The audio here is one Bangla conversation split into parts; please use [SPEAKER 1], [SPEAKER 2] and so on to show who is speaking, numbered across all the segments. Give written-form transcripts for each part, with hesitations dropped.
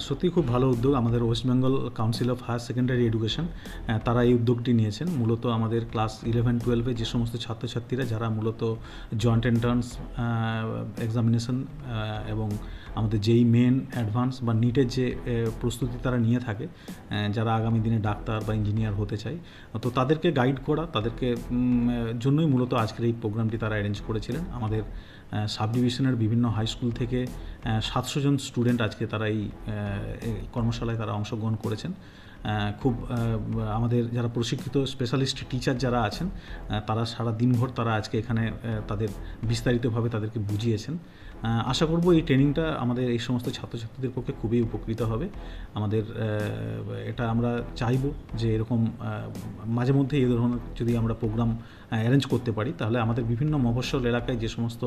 [SPEAKER 1] সত্যিই খুব ভালো উদ্যোগ। আমাদের West Bengal council of higher secondary education তারা এই উদ্যোগটি নিয়েছেন। মূলত আমাদের ক্লাস 11-12 যে সমস্ত ছাত্রছাত্রীরা যারা মূলত জয়েন্ট এন্ট্রান্স এক্সামিনেশন এবং আমাদের যেই মেন অ্যাডভান্স বা নিটের যে প্রস্তুতি তারা নিয়ে থাকে, যারা আগামী দিনে ডাক্তার বা ইঞ্জিনিয়ার হতে চায়, তো তাদেরকে গাইড করা, তাদেরকে জন্যই মূলত আজকের এই প্রোগ্রামটি তারা অ্যারেঞ্জ করেছিলেন। আমাদের সাব ডিভিশনের বিভিন্ন হাই স্কুল থেকে 700 জন স্টুডেন্ট আজকে তারা এই কর্মশালায় তারা অংশগ্রহণ করেছেন। খুব আমাদের যারা প্রশিক্ষিত স্পেশালিস্ট টিচার যারা আছেন, তারা সারা দিনভর তারা আজকে এখানে তাদের বিস্তারিতভাবে তাদেরকে বুঝিয়েছেন। আশা করব এই ট্রেনিংটা আমাদের এই সমস্ত ছাত্রছাত্রীদের পক্ষে খুবই উপকৃত হবে। আমাদের এটা আমরা চাইব যে এরকম মাঝে মধ্যে এই ধরনের যদি আমরা প্রোগ্রাম অ্যারেঞ্জ করতে পারি, তাহলে আমাদের বিভিন্ন মফস্বল এলাকায় যে সমস্ত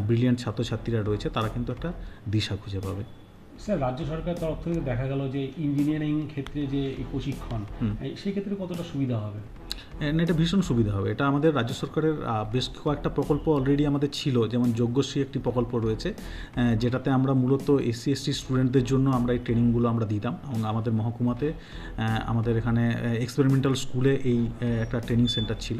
[SPEAKER 1] ব্রিলিয়ান্ট ছাত্রছাত্রীরা রয়েছে তারা কিন্তু একটা দিশা খুঁজে পাবে।
[SPEAKER 2] স্যার, রাজ্য সরকারের তরফ থেকে দেখা গেল যে ইঞ্জিনিয়ারিং ক্ষেত্রে যে প্রশিক্ষণ, সেই ক্ষেত্রে কতটা সুবিধা হবে?
[SPEAKER 1] এটা ভীষণ সুবিধা হবে। এটা আমাদের রাজ্য সরকারের বেশ কয়েকটা প্রকল্প অলরেডি আমাদের ছিল, যেমন যজ্ঞশ্রী একটি প্রকল্প রয়েছে, যেটাতে আমরা মূলত এসসি এসটি স্টুডেন্টদের জন্য আমরা এই ট্রেনিংগুলো আমরা দিতাম। এবং আমাদের মহকুমাতে আমাদের এখানে এক্সপেরিমেন্টাল স্কুলে এই একটা ট্রেনিং সেন্টার ছিল।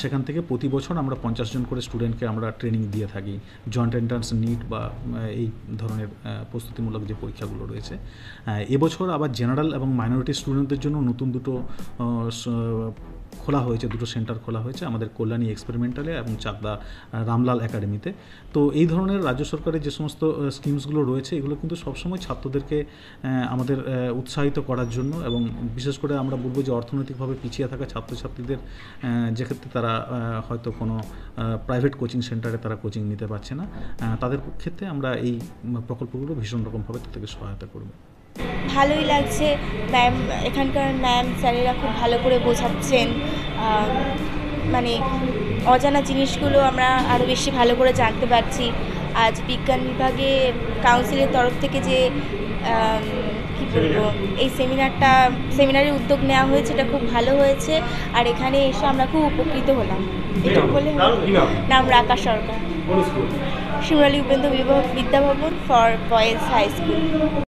[SPEAKER 1] সেখান থেকে প্রতি বছর আমরা 50 জন করে স্টুডেন্টকে আমরা ট্রেনিং দিয়ে থাকি, জয়েন্ট এন্ট্রান্স, নিট বা এই ধরনের প্রস্তুতিমূলক যে পরীক্ষাগুলো রয়েছে। এবছর আবার জেনারেল এবং মাইনরিটি স্টুডেন্টদের জন্য নতুন দুটো খোলা হয়েছে, দুটো সেন্টার খোলা হয়েছে আমাদের কল্যাণী এক্সপেরিমেন্টালে এবং চাকদা রামলাল একাডেমিতে। তো এই ধরনের রাজ্য সরকারের যে সমস্ত স্কিমসগুলো রয়েছে, এগুলো কিন্তু সবসময় ছাত্রদেরকে আমাদের উৎসাহিত করার জন্য, এবং বিশেষ করে আমরা বলবো যে অর্থনৈতিকভাবে পিছিয়ে থাকা ছাত্রছাত্রীদের যেক্ষেত্রে তারা হয়তো কোনো প্রাইভেট কোচিং সেন্টারে তারা কোচিং নিতে পারছে না, তাদের ক্ষেত্রে আমরা এই প্রকল্পগুলো ভীষণ রকমভাবে তাদেরকে সহায়তা করব।
[SPEAKER 3] ভালোই লাগছে। ম্যাম, এখানকার ম্যাম স্যারেরা খুব ভালো করে বোঝাচ্ছেন। মানে অজানা জিনিসগুলো আমরা আরও বেশি ভালো করে জানতে পারছি। আজ বিজ্ঞান বিভাগে কাউন্সিলের তরফ থেকে যে কী বলবো, এই সেমিনারের উদ্যোগ নেওয়া হয়েছে, এটা খুব ভালো হয়েছে। আর এখানে এসে আমরা খুব উপকৃত হলাম। এটা বলে নাম Raka Sarkar, Shimurali Upendra Vidyabhaban for boys high school.